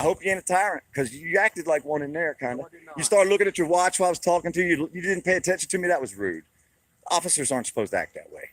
I hope you ain't a tyrant, because you acted like one in there, kind of. You started looking at your watch while I was talking to you. You didn't pay attention to me. That was rude. Officers aren't supposed to act that way.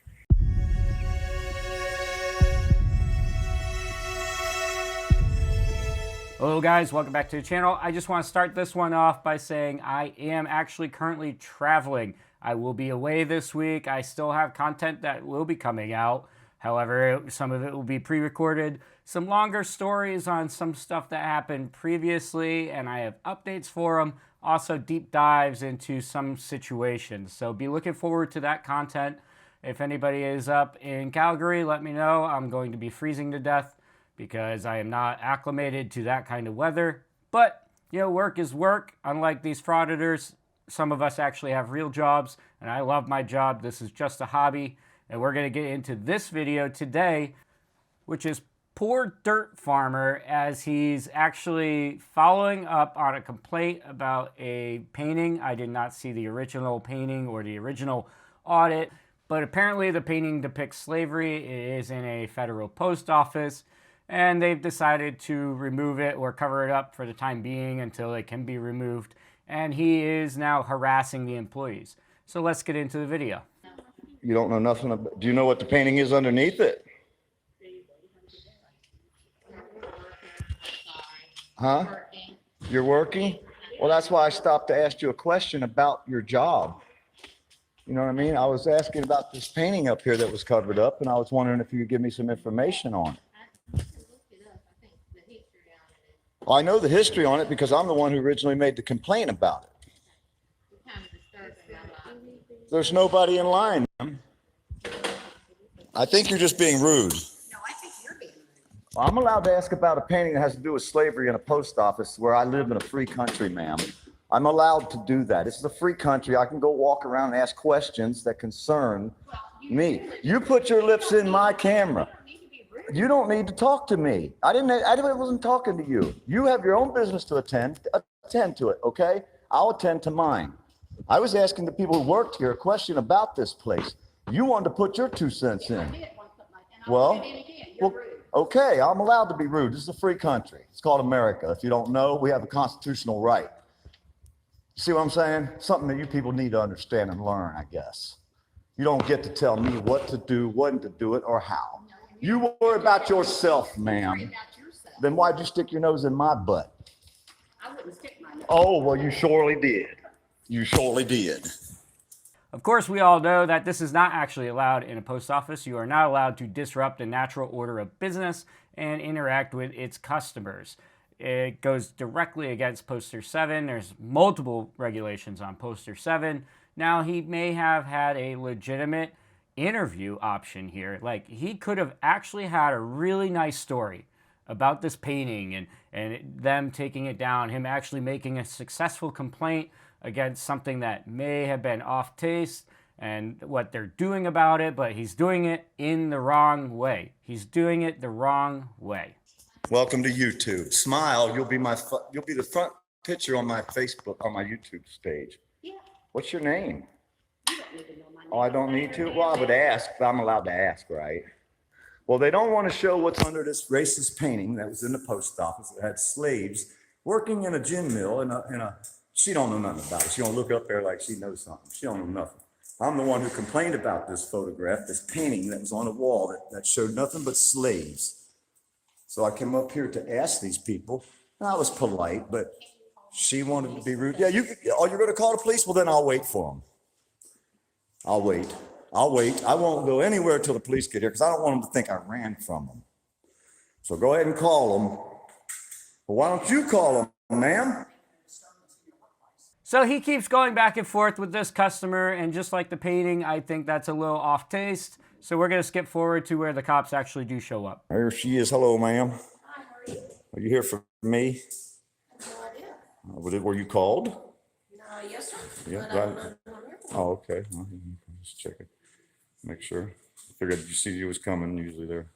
Hello guys, welcome back to the channel. I just want to start this one off by saying I am actually currently traveling. I will be away this week. I still have content that will be coming out. However, some of it will be pre-recorded. Some longer stories on some stuff that happened previously, and I have updates for them. Also deep dives into some situations. So be looking forward to that content. If anybody is up in Calgary, let me know. I'm going to be freezing to death because I am not acclimated to that kind of weather. But, you know, work is work. Unlike these frauditors, some of us actually have real jobs, and I love my job. This is just a hobby, and we're going to get into this video today, which is poor dirt farmer, as he's actually following up on a complaint about a painting. I did not see the original painting or the original audit, but apparently the painting depicts slavery. It is in a federal post office, and they've decided to remove it or cover it up for the time being until it can be removed. And he is now harassing the employees. So let's get into the video. You don't know nothing about, do you know what the painting is underneath it? Huh? You're working? Well, that's why I stopped to ask you a question about your job. You know what I mean? I was asking about this painting up here that was covered up, and I was wondering if you could give me some information on it. Well, I know the history on it because I'm the one who originally made the complaint about it. There's nobody in line, ma'am. I think you're just being rude. No, I think you're being rude. Well, I'm allowed to ask about a painting that has to do with slavery in a post office where I live in a free country, ma'am. I'm allowed to do that. This is a free country. I can go walk around and ask questions that concern me. You put your lips in my camera. You don't need to talk to me. I wasn't talking to you. You have your own business to attend to it, okay? I'll attend to mine. I was asking the people who worked here a question about this place. You wanted to put your 2 cents in. Well, okay, I'm allowed to be rude. This is a free country. It's called America. If you don't know, we have a constitutional right. See what I'm saying? Something that you people need to understand and learn, I guess. You don't get to tell me what to do, when to do it, or how. You worry about yourself, ma'am. Then why'd you stick your nose in my butt? I wouldn't stick my nose. Oh, well, you surely did. You surely did. Of course, we all know that this is not actually allowed in a post office. You are not allowed to disrupt the natural order of business and interact with its customers. It goes directly against Poster 7. There's multiple regulations on Poster 7. Now, he may have had a legitimate interview option here. Like, he could have actually had a really nice story about this painting and them taking it down, him actually making a successful complaint against something that may have been off taste and what they're doing about it, but he's doing it in the wrong way. He's doing it the wrong way. Welcome to YouTube. Smile. You'll be the front picture on my Facebook, on my YouTube page. Yeah. What's your name? You don't need to know my name. Oh, I don't need to? Well, I would ask, but I'm allowed to ask, right? Well, they don't want to show what's under this racist painting that was in the post office. It had slaves working in a gin mill she don't know nothing about it. She don't look up there like she knows something. She don't know nothing. I'm the one who complained about this photograph, this painting that was on a wall that showed nothing but slaves. So I came up here to ask these people. And I was polite, but she wanted to be rude. Yeah, you're going to call the police? Well, then I'll wait for them. I'll wait. I won't go anywhere till the police get here because I don't want them to think I ran from them. So go ahead and call them. Well, why don't you call them, ma'am? So he keeps going back and forth with this customer, and just like the painting, I think that's a little off taste. So we're going to skip forward to where the cops actually do show up. There she is. Hello, ma'am. Hi, how are you? Are you here for me? I have no idea. Were you called? Yes, sir. Yeah, But I don't know who I'm here for. Oh, okay. Well, just check it. Make sure. Figured you see you was coming. Usually there.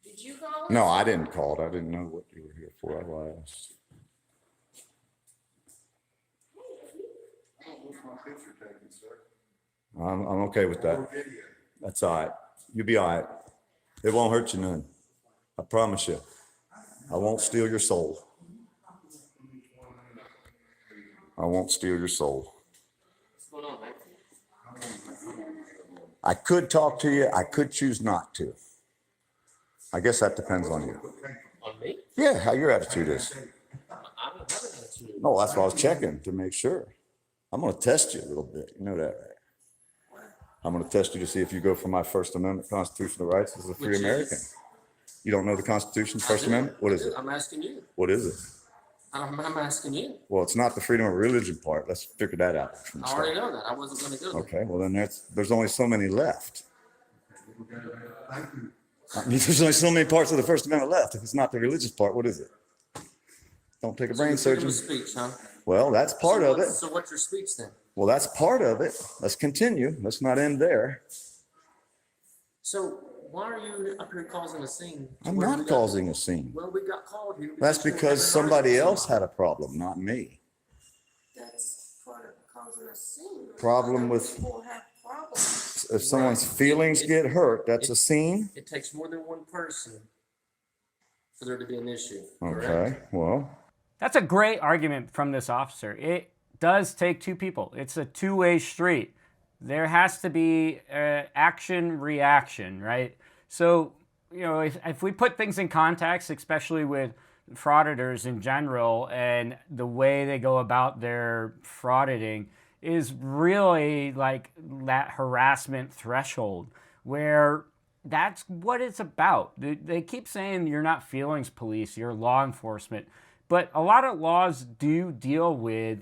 Did you call us? No, I didn't call it. I didn't know what you were here for. I asked. I'm okay with that. That's all right. You'll be all right. It won't hurt you none. I promise you. I won't steal your soul. I won't steal your soul. What's going on, man? I could talk to you. I could choose not to. I guess that depends on you. On me? Yeah, how your attitude is. I don't have an attitude. No, that's what I was checking to make sure. I'm going to test you a little bit. You know that, right? I'm going to test you to see if you go for my First Amendment constitutional rights as a free Which American. is- You don't know the Constitution, First Amendment? What is it? I'm asking you. What is it? I'm asking you. Well, it's not the freedom of religion part. Let's figure that out from the I already start. know that. I wasn't going to go there. Okay, well then there's only so many left. There's only so many parts of the First Amendment left. If it's not the religious part, what is it? Don't take a brain Freedom surgeon. of speech, huh? Well, that's part of it. So what's your speech then? Well, that's part of it. Let's continue. Let's not end there. So why are you up here causing a scene? I'm not causing a scene. Well, we got called here. That's you're because having an somebody argument. else had a problem, not me. That's part of causing a scene. Problem Other with- people have problems. If someone's feelings get hurt, that's a scene. It takes more than one person for there to be an issue. Correct? Okay, well, That's a great argument from this officer. It does take two people. It's a two-way street. There has to be action reaction, right? So, you know, if we put things in context, especially with frauditors in general and the way they go about their frauditing is really like that harassment threshold where that's what it's about. They keep saying you're not feelings police, you're law enforcement. But a lot of laws do deal with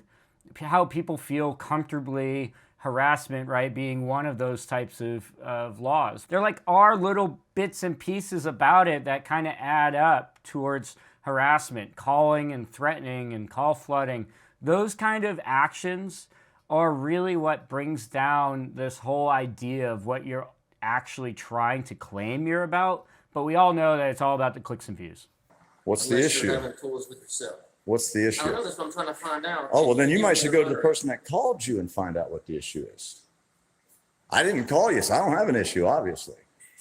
how people feel comfortably, harassment, right, being one of those types of laws. They're like our little bits and pieces about it that kind of add up towards harassment, calling and threatening and call flooding. Those kind of actions are really what brings down this whole idea of what you're actually trying to claim you're about. But we all know that it's all about the clicks and views. what's the Unless you're issue? having tools with yourself. What's the I don't issue? know. That's what I'm trying to find out. Oh, well, then you Give might me should a go to the letter. person that called you and find out what the issue is. I didn't call you, so I don't have an issue, obviously.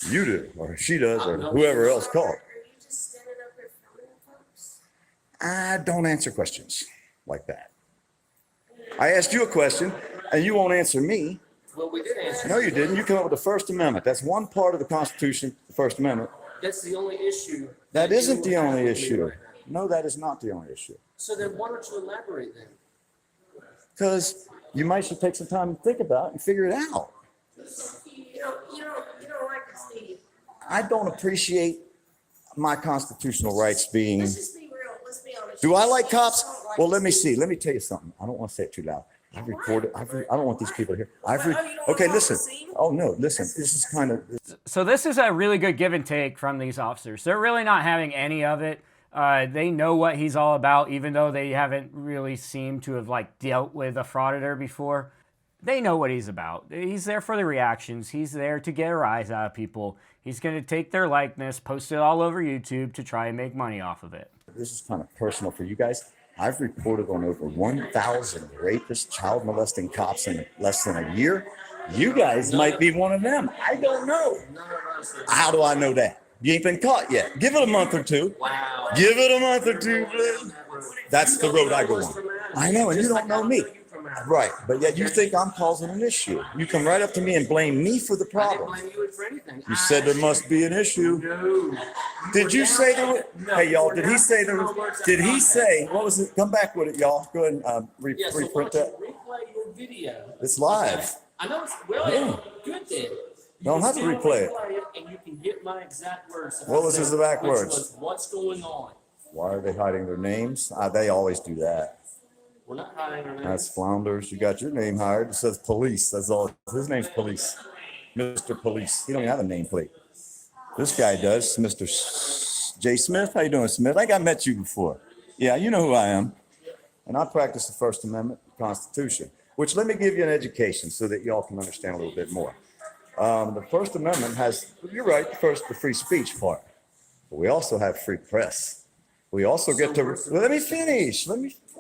You do, or she does, or whoever else called. Are you just standing up here filming folks? I don't answer questions like that. I asked you a question, and you won't answer me. Well, we did answer. No, you didn't. You come up with the First Amendment. That's one part of the Constitution, the First Amendment. That's the only issue. That isn't the you have only with me issue. right now. No, that is not the only issue. So then why don't you elaborate then? Because you might should take some time to think about it and figure it out. You don't like it, Steve. I don't appreciate my constitutional rights being. Let's just be real. Let's be honest. Do I like You cops? don't like Well, it, let me Steve. see. Let me tell you something. I don't want to say it too loud. I've recorded. I don't want these people here. Oh, you don't Okay, want listen. to see? Oh no, listen. This is kind of. So this is a really good give and take from these officers. They're really not having any of it. They know what he's all about, even though they haven't really seemed to have like dealt with a frauditor before. They know what he's about. He's there for the reactions. He's there to get a rise out of people. He's going to take their likeness, post it all over YouTube to try and make money off of it. This is kind of personal for you guys. I've reported on over 1,000 rapists, child molesting cops in less than a year. You guys might be one of them. I don't know. None of us are- How do I know that? You ain't been caught yet. Give it a month or two. Wow. Give it a month or two, please. That's the road I go on. I know, and you don't know me. Right, but yet you think I'm causing an issue. You come right up to me and blame me for the I didn't problem. blame you for anything. You said there must be an issue. No. Did you say there was? No, Hey, y'all, we're did he not say there was? using words Did out he of say, what was it? Come back with it, y'all. Go ahead and Yeah, so why reprint don't that. you replay your video? It's live. Okay? I know it's well, Yeah. good then. You Don't can have to still replay it. And you can get my exact words. What was his exact which words? was, what's going on? Why are they hiding their names? They always do that. We're not hiding our names. That's flounders. You got your name hired. It says police. That's all. His name's Police. Mr. Police. He don't even have a nameplate. This guy does. Mr. J. Smith. How you doing, Smith? I think I met you before. Yeah, you know who I am. And I practice the First Amendment Constitution, which let me give you an education so that y'all can understand a little bit more. The First Amendment has, you're right, first the free speech part. But we also have free press. We also get to, let me finish.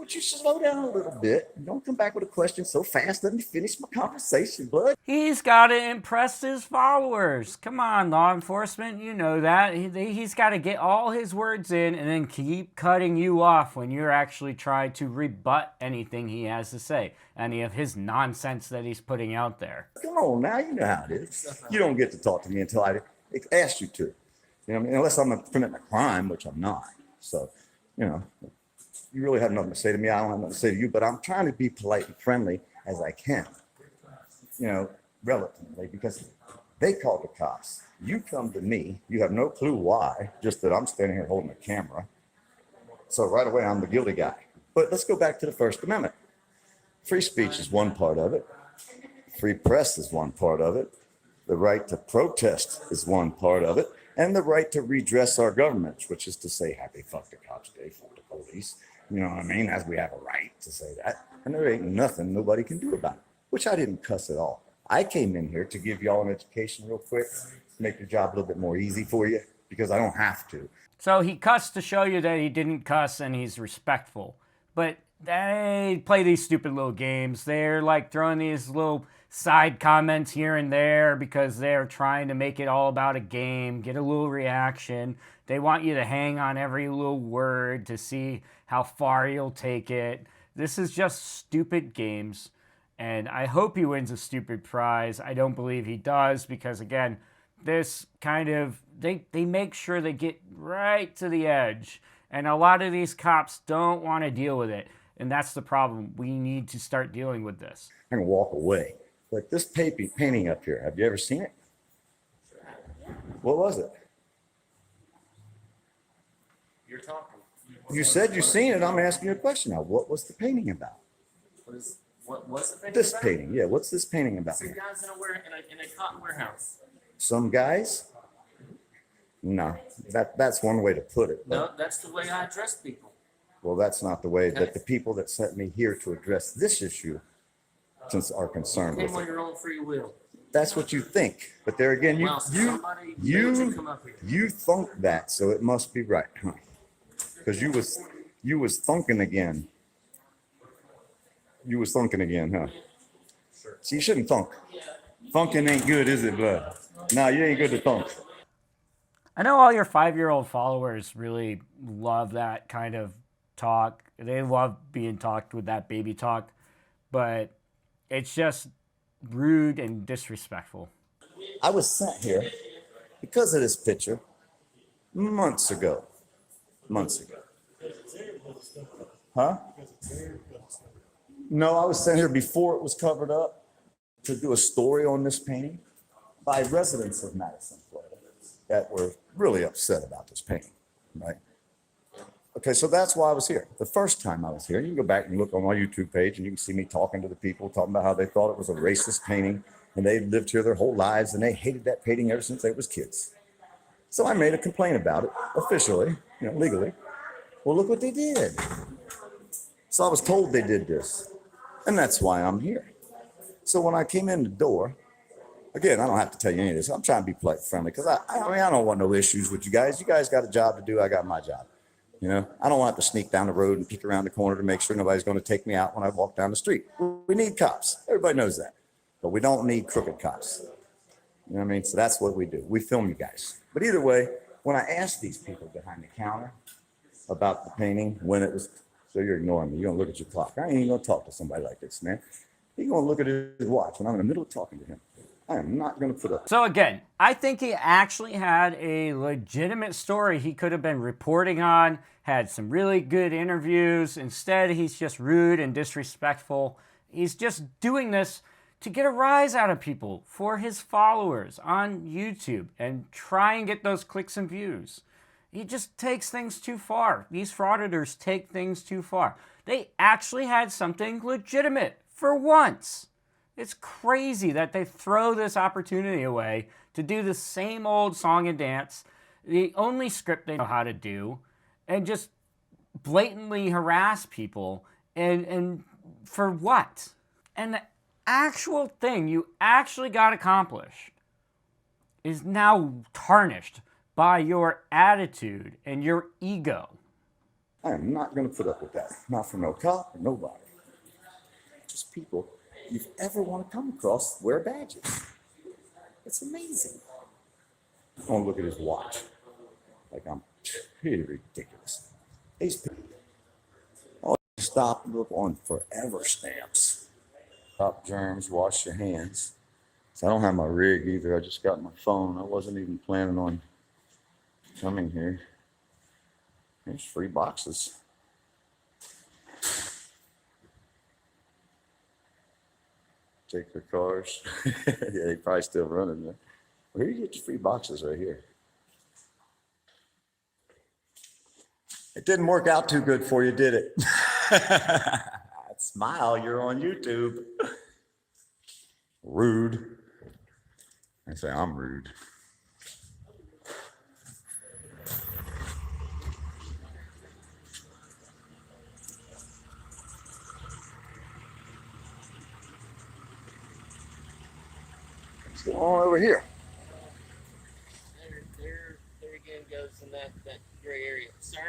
Won't you slow down a little bit? Don't come back with a question so fast. Let me finish my conversation, bud. He's got to impress his followers. Come on, law enforcement, you know that. He's got to get all his words in and then keep cutting you off when you're actually trying to rebut anything he has to say, any of his nonsense that he's putting out there. Come on now, you know how it is. You don't get to talk to me until I ask you to. You know what I mean? Unless I'm committing a crime, which I'm not. So, you know, you really have nothing to say to me. I don't have nothing to say to you, but I'm trying to be polite and friendly as I can, you know, relatively, because they called the cops. You come to me, you have no clue why, just that I'm standing here holding a camera. So right away, I'm the guilty guy. But let's go back to the First Amendment. Free speech is one part of it. Free press is one part of it. The right to protest is one part of it. And the right to redress our government, which is to say, happy fuck the cops day, fuck the police. You know what I mean? As we have a right to say that. And there ain't nothing nobody can do about it, which I didn't cuss at all. I came in here to give y'all an education real quick, make your job a little bit more easy for you, because I don't have to. So he cussed to show you that he didn't cuss and he's respectful. But they play these stupid little games. They're like throwing these little side comments here and there because they're trying to make it all about a game, get a little reaction. They want you to hang on every little word to see how far you'll take it. This is just stupid games, and I hope he wins a stupid prize. I don't believe he does because, again, this kind of, they make sure they get right to the edge, and a lot of these cops don't want to deal with it, and that's the problem. We need to start dealing with this. I can walk away. Like this painting up here, have you ever seen it? What was it? You're talking. You said you seen it. I'm asking you a question now. What was the painting about? What was the painting This about? painting, yeah. What's this painting about? Some guys in a cotton warehouse. Some guys? No, that's one way to put it. No, that's the way I address people. Well, that's not the way that the people that sent me here to address this issue are concerned Came with on it. your own free will. That's what you think. But there again, Well, somebody made you come up here. you thunk that, so it must be right, huh? Because you was thunking again. You was thunking again, huh? So you shouldn't thunk. Thunking ain't good, is it, bud? No, you ain't good to thunk. I know all your 5-year-old followers really love that kind of talk. They love being talked with that baby talk, but it's just rude and disrespectful. I was sent here because of this picture months ago. Months ago. Huh? No, I was sent here before it was covered up to do a story on this painting by residents of Madison, Florida, that were really upset about this painting, right? Okay, so that's why I was here. The first time I was here, you can go back and look on my YouTube page and you can see me talking to the people, talking about how they thought it was a racist painting and they lived here their whole lives and they hated that painting ever since they was kids. So I made a complaint about it officially, legally. Well, look what they did. So I was told they did this, and that's why I'm here. So when I came in the door, again, I don't have to tell you any of this. I'm trying to be polite and friendly because I don't want no issues with you guys. You guys got a job to do. I got my job. I don't want to sneak down the road and peek around the corner to make sure nobody's going to take me out when I walk down the street. We need cops. Everybody knows that. But we don't need crooked cops. You know what I mean? So that's what we do. We film you guys. But either way, when I asked these people behind the counter about the painting, when it was, so you're ignoring me. You're going to look at your clock. I ain't even going to talk to somebody like this, man. He's going to look at his watch when I'm in the middle of talking to him. I am not going to put up. So again, I think he actually had a legitimate story he could have been reporting on, had some really good interviews. Instead, he's just rude and disrespectful. He's just doing this to get a rise out of people for his followers on YouTube and try and get those clicks and views. He just takes things too far. These frauditors take things too far. They actually had something legitimate for once. It's crazy that they throw this opportunity away to do the same old song and dance, the only script they know how to do, and just blatantly harass people. And for what? And the actual thing you actually got accomplished is now tarnished by your attitude and your ego. I am not going to put up with that. Not for no cop or nobody. Just people you've ever want to come across wear badges. It's amazing. I want to look at his watch. Like I'm pretty ridiculous. These people all stop and look on forever stamps. Stop germs, wash your hands. So I don't have my rig either. I just got my phone. I wasn't even planning on coming here. There's free boxes. Take their cars. Yeah, they probably still running there. Where do you get your free boxes right here? It didn't work out too good for you, did it? Smile, you're on YouTube. Rude. I say I'm rude. What's going on over here? There again goes in that gray area. Sir,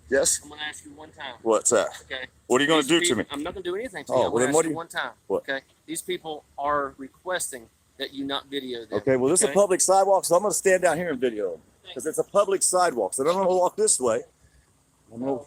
Yes? I'm gonna ask you one time. What's that? Okay. What are you going to These do to me? people- I'm not gonna do anything to Oh, you. I'm well, then gonna what ask do you you- one time. what? Okay. These people are requesting that you not video them. Okay, well, this is a okay? public sidewalk, so I'm going to stand down here and video because it's a public sidewalk. So I'm going to walk this way. I'm going to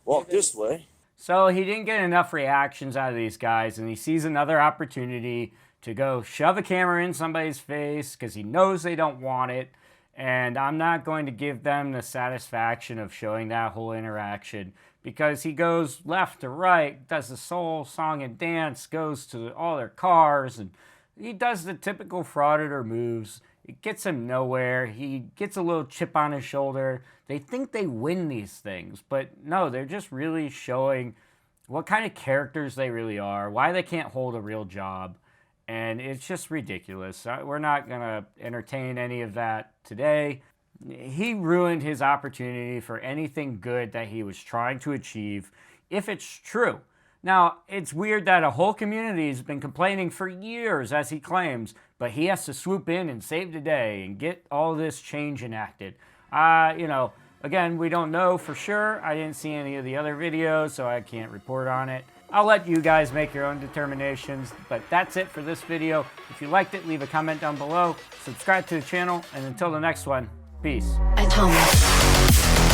walk this way. So he didn't get enough reactions out of these guys, and he sees another opportunity to go shove a camera in somebody's face because he knows they don't want it. And I'm not going to give them the satisfaction of showing that whole interaction because he goes left to right, does the soul song and dance, goes to all their cars, and he does the typical Frauditor moves. It gets him nowhere. He gets a little chip on his shoulder. They think they win these things, but no, they're just really showing what kind of characters they really are, why they can't hold a real job, and it's just ridiculous. We're not going to entertain any of that today. He ruined his opportunity for anything good that he was trying to achieve, if it's true. Now, it's weird that a whole community has been complaining for years, as he claims, but he has to swoop in and save the day and get all this change enacted. Again, we don't know for sure. I didn't see any of the other videos, so I can't report on it. I'll let you guys make your own determinations, but that's it for this video. If you liked it, leave a comment down below, subscribe to the channel, and until the next one, peace. Atomic.